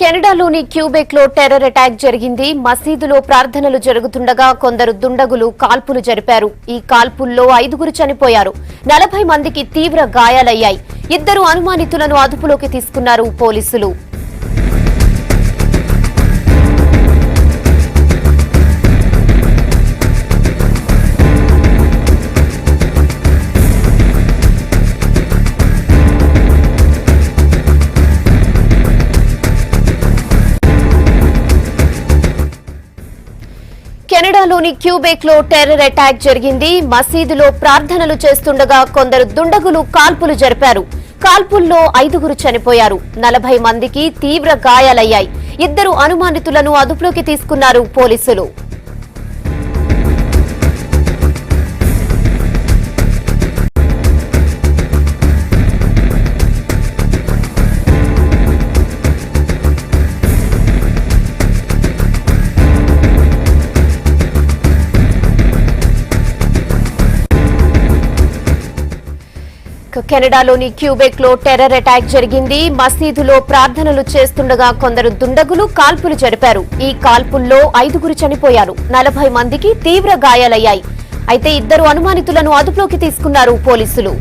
కెనడాలోని Quebec లో terror attack జరిగింది. మసీదులో ప్రార్థనలు జరుగుతుండగా కొందరు దుండగులు కాల్పులు జరిపారు. ఈ కాల్పుల్లో 5 చనిపోయారు. 40 మందికి తీవ్ర గాయాలయ్యాయి. 2 అనుమానితులను అదుపులోకి తీసుకున్నారు పోలీసులు. కెనడాలోని క్యూబెక్ లో టెర్రర్ అటాక్ జరిగింది. మసీదులో ప్రార్థనలు చేస్తుండగా కొందరు దుండగులు కాల్పులు జరిపారు. కాల్పుల్లో 5 చనిపోయారు. 40 మందికి తీవ్ర గాయాలయ్యాయి. 2 అనుమానితులను అదుపులోకి తీసుకున్నారు పోలీసులు. కెనడాలోని క్యూబెక్ లో టెర్రర్ అటాక్ జరిగింది. మసీదులో ప్రార్థనలు చేస్తుండగా కొందరు దుండగులు కాల్పులు జరిపారు. ఈ కాల్పుల్లో 5 చనిపోయారు. 40 మందికి తీవ్ర గాయాలయ్యాయి. అయితే 2 అనుమానితులను అదుపులోకి తీసుకున్నారు పోలీసులు.